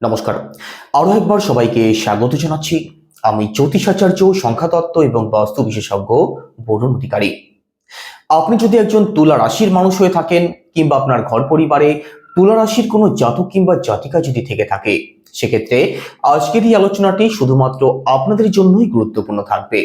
নমস্কার, আরো একবার সবাইকে স্বাগত জানাচ্ছি। আমি জ্যোতিষাচার্য, সংখ্যাতত্ত্ব এবং বাস্তু বিশেষজ্ঞ বরুণ অধিকারী। আপনি যদি একজন তুলা রাশির মানুষ হয়ে থাকেন কিংবা আপনার ঘর পরিবারে তুলা রাশির কোনো জাতক কিংবা জাতিকা যদি থেকে থাকে, সেক্ষেত্রে আজকের এই আলোচনাটি শুধুমাত্র আপনাদের জন্যই গুরুত্বপূর্ণ থাকবে।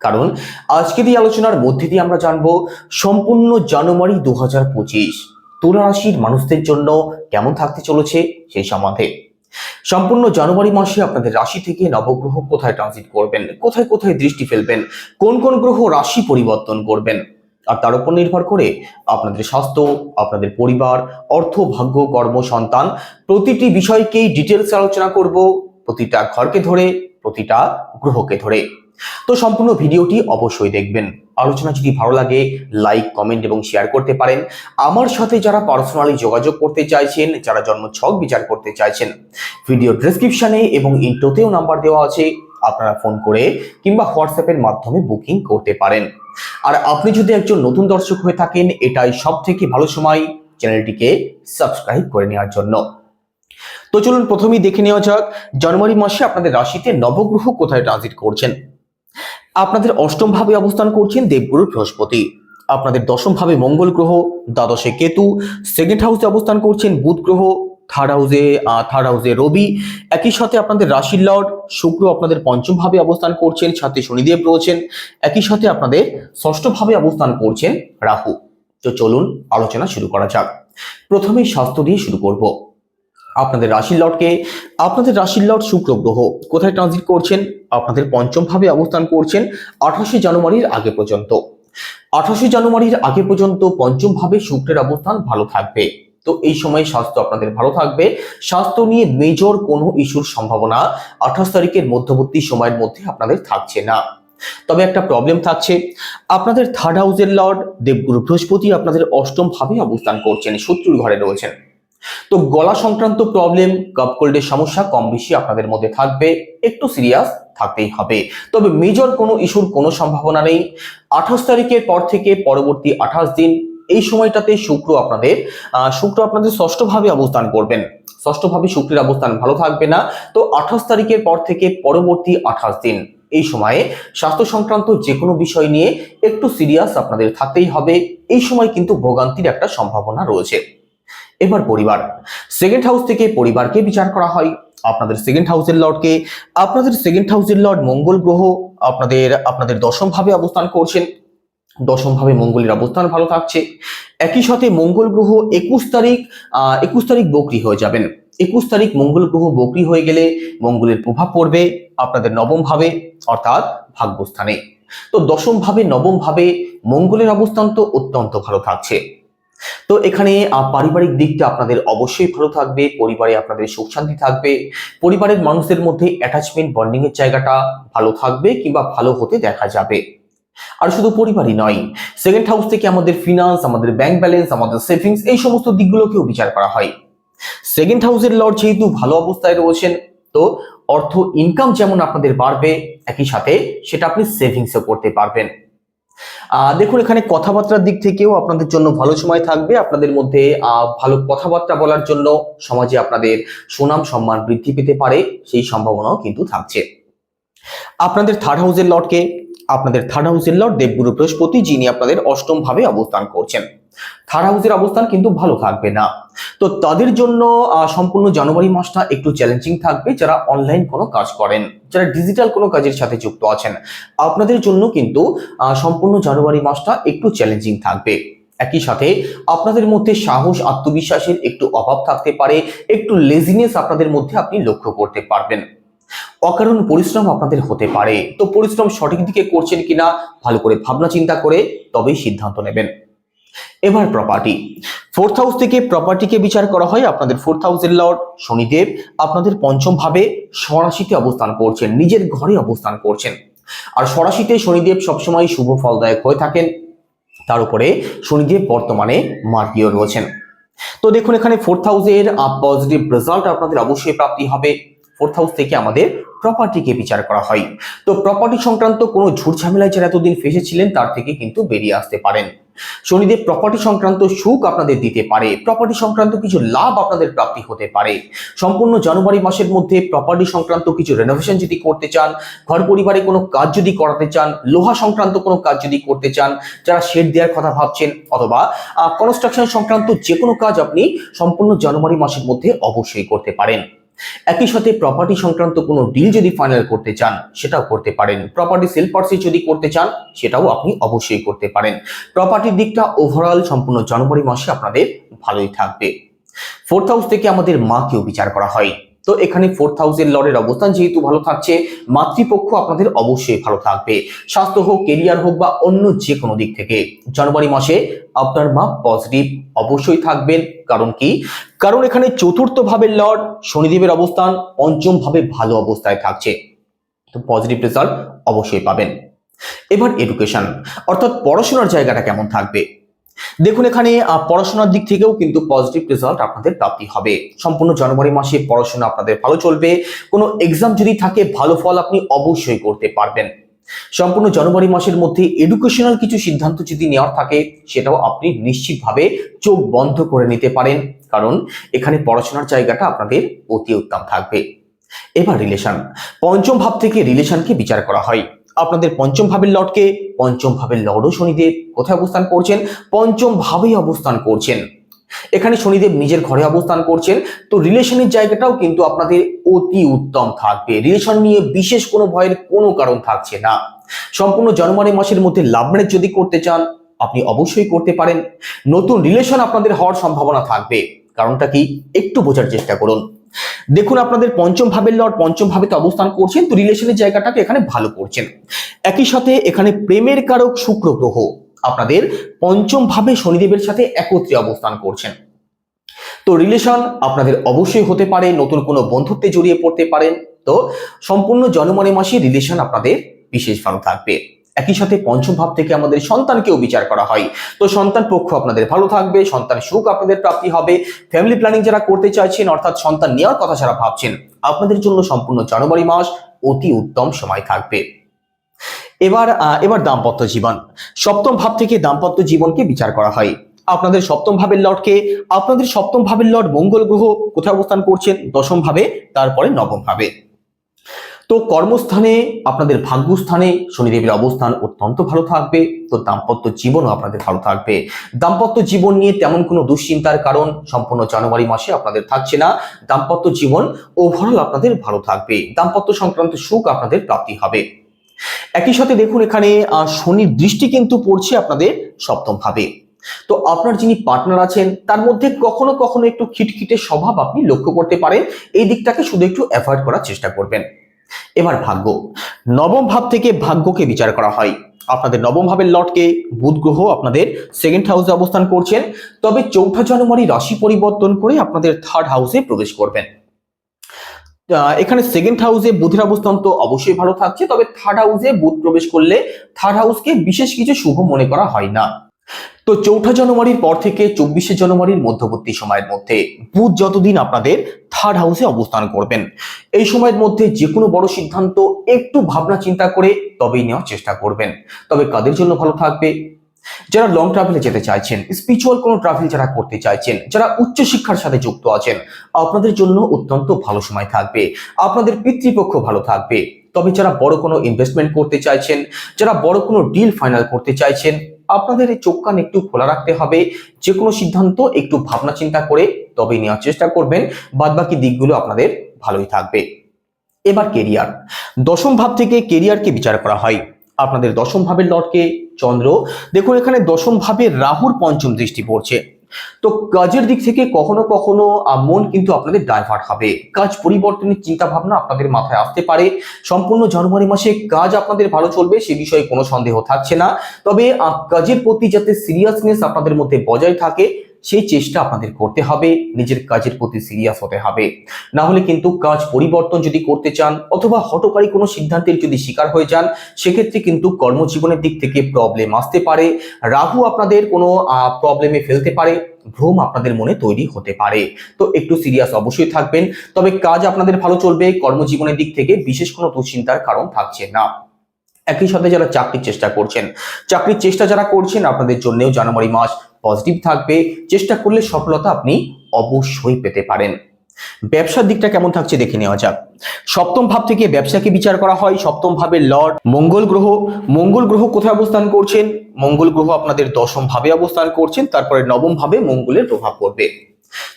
কারণ আজকের এই আলোচনার মধ্যে দিয়ে আমরা জানবো সম্পূর্ণ জানুয়ারি 2025 তুলা রাশির মানুষদের জন্য কেমন থাকতে চলেছে সেই সম্বন্ধে। সম্পূর্ণ জানুয়ারি মাসে আপনাদের রাশি থেকে নবগ্রহ কোথায় ট্রানজিট করবেন, কোথায় কোথায় দৃষ্টি ফেলবেন, কোন কোন গ্রহ রাশি পরিবর্তন করবেন, আর তার উপর নির্ভর করে আপনাদের স্বাস্থ্য, আপনাদের পরিবার, অর্থ, ভাগ্য, কর্ম, সন্তান প্রতিটি বিষয়কেই ডিটেলস আলোচনা করব, প্রতিটা ঘরকে ধরে, প্রতিটা গ্রহকে ধরে। তো সম্পূর্ণ ভিডিওটি অবশ্যই দেখবেন। আলোচনা যদি ভালো লাগে লাইক, কমেন্ট এবং শেয়ার করতে পারেন। আমার সাথে যারা পার্সোনালি যোগাযোগ করতে চাইছেন, যারা জন্মছক বিচার করতে চাইছেন, ভিডিও ডেসক্রিপশনে এবং ইন্ট্রোতেও নাম্বার দেওয়া আছে, আপনারা ফোন করে কিংবা হোয়াটসঅ্যাপের মাধ্যমে বুকিং করতে পারেন। আর আপনি যদি একজন নতুন দর্শক হয়ে থাকেন, এটাই সব থেকে ভালো সময় চ্যানেলটিকে সাবস্ক্রাইব করে নেওয়ার জন্য। তো চলুন প্রথমেই দেখে নেওয়া যাক জানুয়ারি মাসে আপনাদের রাশিতে নবগ্রহ কোথায় ট্রানজিট করছেন। আপনাদের অষ্টম ভাবে অবস্থান করছেন দেবগুরু বৃহস্পতি, আপনাদের দশম ভাবে মঙ্গল গ্রহ, দ্বাদশে কেতু, সেকেন্ড হাউসে অবস্থান করছেন বুধ গ্রহ, থার্ড হাউসে রবি, একই সাথে আপনাদের রাশির লর্ড শুক্র আপনাদের পঞ্চম ভাবে অবস্থান করছেন, সাথে শনিদেব রয়েছেন, একই সাথে আপনাদের ষষ্ঠ ভাবে অবস্থান করছেন রাহু। তো চলুন আলোচনা শুরু করা যাক। প্রথমেই স্বাস্থ্য দিয়ে শুরু করব। আপনাদের রাশির লর্ড শুক্র গ্রহ কোথায় ট্রানজিট করছেন? আপনাদের পঞ্চম ভাবে অবস্থান করছেন 28শে জানুয়ারির আগে পর্যন্ত। 28শে জানুয়ারির আগে পর্যন্ত পঞ্চম ভাবে শুক্রের অবস্থান ভালো থাকবে। তো এই সময় স্বাস্থ্য আপনাদের ভালো থাকবে। স্বাস্থ্য নিয়ে মেজর কোনো ইস্যুর সম্ভাবনা 28 তারিখের মধ্যবর্তী সময়ের মধ্যে আপনাদের থাকছে না। তবে একটা প্রবলেম থাকছে, আপনাদের থার্ড হাউসের লর্ড দেবগুরু বৃহস্পতি আপনাদের অষ্টম ভাবে অবস্থান করছেন, শত্রুর ঘরে রয়েছেন। তো গলা সংক্রান্ত প্রবলেম, কাফ কোল্ডের সমস্যা কম বেশি আপনাদের মধ্যে থাকবে, একটু সিরিয়াস থাকতেই হবে। তবে মেজর কোনো ইস্যুর কোনো সম্ভাবনা নেই। 28 তারিখের পর থেকে পরবর্তী 28 দিন এই সময়টাতে শুক্র আপনাদের ষষ্ঠ ভাবে অবস্থান করবেন। ষষ্ঠ ভাবে শুক্রের অবস্থান ভালো থাকবে না। তো 28 তারিখের পর থেকে পরবর্তী 28 দিন এই সময়ে স্বাস্থ্য সংক্রান্ত যে কোনো বিষয় নিয়ে একটু সিরিয়াস আপনাদের থাকতেই হবে। এই সময় কিন্তু ভোগান্তির একটা সম্ভাবনা রয়েছে। এবার পরিবার, সেকেন্ড হাউস থেকে পরিবারকে বিচার করা হয়। আপনাদের সেকেন্ড হাউসের লর্ড মঙ্গল গ্রহ আপনাদের দশম ভাবে অবস্থান করছেন। দশম ভাবে মঙ্গলের অবস্থান ভালো থাকছে। একই সাথে মঙ্গল গ্রহ 21 তারিখ বকরি হয়ে যাবেন। 21 তারিখ মঙ্গল গ্রহ বকরি হয়ে গেলে মঙ্গলের প্রভাব পড়বে আপনাদের নবম ভাবে, অর্থাৎ ভাগ্যস্থানে। তো দশম ভাবে নবম ভাবে মঙ্গলের অবস্থান তো অত্যন্ত ভালো থাকছে। তো এখানে পারিবারিক দিকটা আপনাদের অবশ্যই ভালো থাকবে, পরিবারে আপনাদের সুখ শান্তি থাকবে, পরিবারের মানুষদের মধ্যে অ্যাটাচমেন্ট বন্ডিং এর জায়গাটা ভালো থাকবে কিংবা ভালো হতে দেখা যাবে। আর শুধু পরিবারই নয়, সেকেন্ড হাউস থেকে আমাদের ফিনান্স, আমাদের ব্যাংক ব্যালেন্স, আমাদের সেভিংস এই সমস্ত দিকগুলোকেও বিচার করা হয়। সেকেন্ড হাউসের লর্ড যেহেতু ভালো অবস্থায় রয়েছেন, তো অর্থ ইনকাম যেমন আপনাদের বাড়বে, একই সাথে সেটা আপনি সেভিংসও করতে পারবেন। দেখুন এখানে কথাবার্তার দিক থেকেও আপনাদের জন্য ভালো সময় থাকবে। আপনাদের মধ্যে ভালো কথাবার্তা বলার জন্য সমাজে আপনাদের সুনাম সম্মান বৃদ্ধি পেতে পারে, সেই সম্ভাবনাও কিন্তু থাকছে। আপনাদের থার্ড হাউসের লর্ড দেবগুরু বৃহস্পতি, যিনি আপনাদের অষ্টম ভাবে অবস্থান করছেন। থার্ড হাউসের অবস্থান কিন্তু ভালো থাকবে না। তো তাদের জন্য সম্পূর্ণ জানুয়ারি মাসটা একটু চ্যালেঞ্জিং থাকবে। যারা অনলাইন কোনো কাজ করেন, যারা ডিজিটাল কোনো কাজের সাথে যুক্ত আছেন, আপনাদের জন্য কিন্তু সম্পূর্ণ জানুয়ারি মাসটা একটু চ্যালেঞ্জিং থাকবে। একই সাথে আপনাদের মধ্যে সাহস, আত্মবিশ্বাসের একটু অভাব থাকতে পারে, একটু লেজিনেস আপনাদের মধ্যে আপনি লক্ষ্য করতে পারবেন। অকারণ পরিশ্রম আপনাদের হতে পারে। তো পরিশ্রম সঠিক দিকে করছেন কিনা ভালো করে ভাবনা চিন্তা করে তবেই সিদ্ধান্ত নেবেন। এবার প্রপার্টি, ফোর্থ হাউস থেকে প্রপার্টিকে বিচার করা হয়। আপনাদের ফোর্থ হাউসের লর্ড শনিদেব আপনাদের পঞ্চম ভাবে স্বরাশিতে অবস্থান করছেন, নিজের ঘরে অবস্থান করছেন। আর স্বরাশিতে শনিদেব সবসময় শুভ ফলদায়ক হয়ে থাকেন। তার উপরে শনিদেব বর্তমানে মার্গীয় রয়েছেন। তো দেখুন এখানে ফোর্থ হাউসের পজিটিভ রেজাল্ট আপনাদের অবশ্যই প্রাপ্তি হবে। ফোর্থ হাউস থেকে আমাদের প্রপার্টিকে বিচার করা হয়। তো প্রপার্টি সংক্রান্ত কোনো ঝুট ঝামেলায় যারা এতদিন ফেসেছিলেন তার থেকে কিন্তু বেরিয়ে আসতে পারেন। শনিদেব প্রপার্টি সংক্রান্ত সুখ আপনাদের দিতে পারে, প্রপার্টি সংক্রান্ত কিছু লাভ আপনাদের প্রাপ্তি হতে পারে। সম্পূর্ণ জানুয়ারি মাসের মধ্যে প্রপার্টি সংক্রান্ত কিছু রেনোভেশন যদি করতে চান, ঘর পরিবারে কোনো কাজ যদি করাতে চান, লোহা সংক্রান্ত কোনো কাজ যদি করতে চান, যারা শেড দেওয়ার কথা ভাবছেন অথবা কনস্ট্রাকশন সংক্রান্ত যে কোনো কাজ আপনি সম্পূর্ণ জানুয়ারি মাসের মধ্যে অবশ্যই করতে পারেন। একই সাথে প্রপার্টি সংক্রান্ত কোনো ডিল যদি ফাইনাল করতে চান সেটাও করতে পারেন। প্রপার্টি সেল পারচেজ যদি করতে চান সেটাও আপনি অবশ্যই করতে পারেন। প্রপার্টির দিকটা ওভারঅল সম্পূর্ণ জানুয়ারি মাসে আপনাদের ভালোই থাকবে। 4th হাউস থেকে আমাদের মাকেও বিচার করা হয়, তো এখানে 4th হাউসের লর্ডের অবস্থান যেহেতু ভালো থাকছে, মাতৃপক্ষ আপনাদের অবশ্যই ভালো থাকবে। স্বাস্থ্য হোক, কেরিয়ার হোক বা অন্য যে কোনো দিক থেকে জানুয়ারি মাসে আপনার মা পজিটিভ অবশ্যই থাকবেন। কারণ কি? কারণ এখানে 4th ভাবের লর্ড শনিদেবের অবস্থান 5ম ভাবে ভালো অবস্থায় থাকছে, তো পজিটিভ রেজাল্ট অবশ্যই পাবেন। এবার এডুকেশন অর্থাৎ পড়াশোনার জায়গাটা কেমন থাকবে? দেখুন, এখানে পড়াশোনার দিক থেকেও কিন্তু পজিটিভ রেজাল্ট আপনাদের প্রাপ্তি হবে। সম্পূর্ণ জানুয়ারি মাসে পড়াশোনা আপনাদের ভালো চলবে। কোনো এক্সাম যদি থাকে ভালো ফল আপনি অবশ্যই করতে পারবেন। সম্পূর্ণ জানুয়ারি মাসের মধ্যে এডুকেশনাল কিছু সিদ্ধান্ত যদি নেওয়ার থাকে সেটাও আপনি নিশ্চিতভাবে চোখ বন্ধ করে নিতে পারেন, কারণ এখানে পড়াশোনার জায়গাটা আপনাদের অতি উত্তম থাকবে। এবার রিলেশন, 5ম ভাব থেকে রিলেশনকে বিচার করা হয়। আপনাদের 5ম ভাবের লর্ডকে, 5ম ভাবের লর্ডও শনিদেব কোথায় অবস্থান করছেন? 5ম ভাবেই অবস্থান করছেন। এখানে শনিদেব নিজের ঘরে অবস্থান করছেন, তো রিলেশনের জায়গাটাও কিন্তু আপনাদের অতি উত্তম থাকবে। রিলেশন নিয়ে বিশেষ কোনো ভয়ের কোনো কারণ থাকছে না। সম্পূর্ণ জানুয়ারি মাসের মধ্যে লাভ ম্যারেজ যদি করতে চান আপনি অবশ্যই করতে পারেন। নতুন রিলেশন আপনাদের হওয়ার সম্ভাবনা থাকবে। কারণটা কি? একটু বোঝার চেষ্টা করুন। দেখুন, আপনাদের 5ম ভাবের লর্ড 5ম ভাবে অবস্থান করছেন, তো রিলেশনের জায়গাটাকে এখানে ভালো করছেন। একই সাথে এখানে প্রেমের কারক শুক্র গ্রহ আপনাদের 5ম ভাবে শনিদেবের সাথে একত্রে অবস্থান করছেন, তো রিলেশন আপনাদের অবশ্যই হতে পারে, নতুন কোনো বন্ধুত্বে জড়িয়ে পড়তে পারেন। তো সম্পূর্ণ জানুয়ারি মাসে রিলেশন আপনাদের বিশেষ ভালো থাকবে। একই সাথে 5ম ভাব থেকে আমাদের সন্তানকেও বিচার করা হয়, তো সন্তান পক্ষ আপনাদের ভালো থাকবে, সন্তান সুখ আপনাদের প্রাপ্তি হবে। ফ্যামিলি প্ল্যানিং যারা করতে চাইছেন অর্থাৎ সন্তান নেওয়ার কথা যারা ভাবছেন আপনাদের জন্য সম্পূর্ণ জানুয়ারি মাস অতি উত্তম সময় থাকবে। এবার দাম্পত্য জীবন, 7ম ভাব থেকে দাম্পত্য জীবনকে বিচার করা হয়। আপনাদের 7ম ভাবের লর্ডকে, আপনাদের 7ম ভাবের লর্ড মঙ্গল গ্রহ কোথায় অবস্থান করছেন? 10ম ভাবে, তারপরে 9ম ভাবে। তো কর্মস্থানে আপনাদের ভাগ্যস্থানে শনিদেবের অবস্থান অত্যন্ত ভালো থাকবে, তো দাম্পত্য জীবনও আপনাদের ভালো থাকবে। দাম্পত্য জীবন নিয়ে তেমন কোনো দুশ্চিন্তার কারণ সম্পূর্ণ জানুয়ারি মাসে আপনাদের থাকছে না। দাম্পত্য জীবন ওভারঅল আপনাদের ভালো থাকবে, দাম্পত্য সংক্রান্ত সুখ আপনাদের প্রাপ্তি হবে। একই সাথে দেখুন, এখানে শনির দৃষ্টি কিন্তু পড়ছে আপনাদের 7ম ভাবে, তো আপনার যিনি পার্টনার আছেন তার মধ্যে কখনো কখনো একটু খিটখিটে স্বভাব আপনি লক্ষ্য করতে পারেন, এই দিকটাকে শুধু একটু অ্যাভয়েড করার চেষ্টা করবেন। এবার ভাগ্য, 9ম ভাব থেকে ভাগ্যকে বিচার করা হয়। আপনাদের 9ম ভাবের লর্ডকে বুধ গ্রহ আপনাদের 2nd হাউসে অবস্থান করছেন, তবে 4 জানুয়ারি রাশি পরিবর্তন করে আপনাদের 3rd হাউসে প্রবেশ করবেন। এখানে 2nd হাউসে বুধের অবস্থান তো অবশ্যই ভালো থাকছে, তবে 3rd হাউসে বুধ প্রবেশ করলে 3rd হাউসকে বিশেষ কিছু শুভ মনে করা হয় না। তো 4 জানুয়ারির পর থেকে 24 জানুয়ারির মধ্যবর্তী সময়ের মধ্যে বুধ যতদিন আপনাদের 3rd হাউসে অবস্থান করবেন, এই সময়ের মধ্যে যে কোনো বড় সিদ্ধান্ত একটু ভাবনা চিন্তা করে তবেই নেওয়ার চেষ্টা করবেন। তবে কাদের জন্য ভালো থাকবে? যারা লং ট্রাভেলে যেতে চাইছেন, স্পিরিচুয়াল কোনো ট্রাভেল যারা করতে চাইছেন, যারা উচ্চ শিক্ষার সাথে যুক্ত আছেন, আপনাদের জন্য অত্যন্ত ভালো সময় থাকবে। আপনাদের পিতৃপক্ষ ভালো থাকবে। তবে যারা বড় কোনো ইনভেস্টমেন্ট করতে চাইছেন, যারা বড় কোনো ডিল ফাইনাল করতে চাইছেন, আপনাদের এই চোখ কান একটু খোলা রাখতে হবে। যে কোনো সিদ্ধান্ত একটু ভাবনা চিন্তা করে তবেই নেওয়ার চেষ্টা করবেন, বাদবাকি দিকগুলো আপনাদের ভালোই থাকবে। এবার কেরিয়ার, 10ম ভাব থেকে কেরিয়ারকে বিচার করা হয়। আপনাদের 10ম ভাবের লর্ডকে চন্দ্র, দেখুন এখানে 10ম ভাবে রাহুর 5ম দৃষ্টি পড়ছে, তো কাজের দিক থেকে কখনো কখনো মন কিন্তু আপনাদের ডাইভার্ট হবে, কাজ পরিবর্তনের চিন্তা ভাবনা আপনাদের মাথায় আসতে পারে। সম্পূর্ণ জানুয়ারি মাসে কাজ আপনাদের ভালো চলবে, সে বিষয়ে কোনো সন্দেহ থাকছে না। তবে কাজের প্রতি যাতে সিরিয়াসনেস আপনাদের মধ্যে বজায় থাকে সেই চেষ্টা আপনাদের করতে হবে, নিজের কাজের প্রতি সিরিয়াস হতে হবে। না হলে কিন্তু কাজ পরিবর্তন যদি করতে চান অথবা হঠকারী কোনো সিদ্ধান্তের যদি শিকার হয়ে যান, সেক্ষেত্রে কিন্তু কর্মজীবনের দিক থেকে প্রবলেম আসতে পারে। রাহু আপনাদের কোনো প্রবলেমে ফেলতে পারে, ভ্রম আপনাদের মনে তৈরি হতে পারে, তো একটু সিরিয়াস অবশ্যই থাকবেন। তবে কাজ আপনাদের ভালো চলবে, কর্মজীবনের দিক থেকে বিশেষ কোনো দুশ্চিন্তার কারণ থাকছে না। একই সাথে যারা চাকরির চেষ্টা করছেন, চাকরির চেষ্টা যারা করছেন আপনাদের জন্যও জানুয়ারি মাস পজিটিভ থাকবে। চেষ্টা করলে সফলতা আপনি অবশ্যই পেতে পারেন। ব্যবসার দিকটা কেমন থাকছে দেখে নেওয়া যাক। সপ্তম ভাব থেকে ব্যবসাকে বিচার করা হয়। সপ্তম ভাবের লর্ড মঙ্গল গ্রহ। মঙ্গল গ্রহ কোথায় অবস্থান করছেন? মঙ্গল গ্রহ আপনাদের দশম ভাবে অবস্থান করছেন, তারপরে নবম ভাবে মঙ্গলের প্রভাব পড়বে।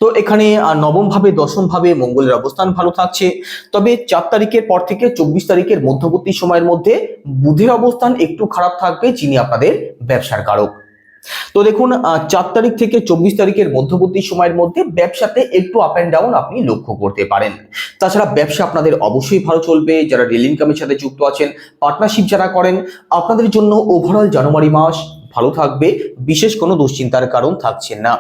তো এখানে নবম ভাবে দশম ভাবে মঙ্গলের অবস্থান ভালো থাকছে। তবে 4 তারিখের পর থেকে 24 তারিখের মধ্যবর্তী সময়ের মধ্যে বুধের অবস্থান একটু খারাপ থাকবে, যিনি আপনাদের ব্যবসার কারক। তো দেখুন 4 তারিখ থেকে 24 তারিখের মধ্যবর্তী সময়ের মধ্যে ব্যবসাতে একটু আপ এন্ড ডাউন আপনি লক্ষ্য করতে পারেন। তাছাড়া ব্যবসা আপনাদের অবশ্যই ভালো চলবে। যারা রিয়েল ইনকামের সাথে যুক্ত আছেন, পার্টনারশিপ যারা করেন, আপনাদের জন্য ওভারঅল জানুয়ারি মাস ভালো থাকবে। বিশেষ কোনো দুশ্চিন্তার কারণ থাকছে না।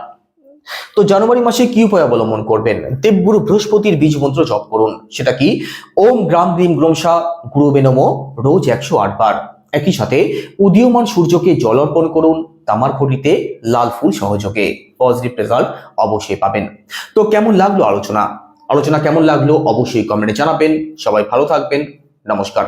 তো জানুয়ারি মাসে কি উপায় অবলম্বন করবেন? দেবগুরু বৃহস্পতির বীজ মন্ত্র জপ করুন। সেটা কি? ওম গ্রাম গ্রীম গ্রোম সা গুরুবে নমঃ, রোজ 108 বার। একই সাথে উদীয়মান সূর্যকে জল অর্পণ করুন তামার ঘটিতে লাল ফুল সহযোগে। পজিটিভ রেজাল্ট অবশ্যই পাবেন। তো কেমন লাগলো আলোচনা কেমন লাগলো অবশ্যই কমেন্টে জানাবেন। সবাই ভালো থাকবেন। নমস্কার।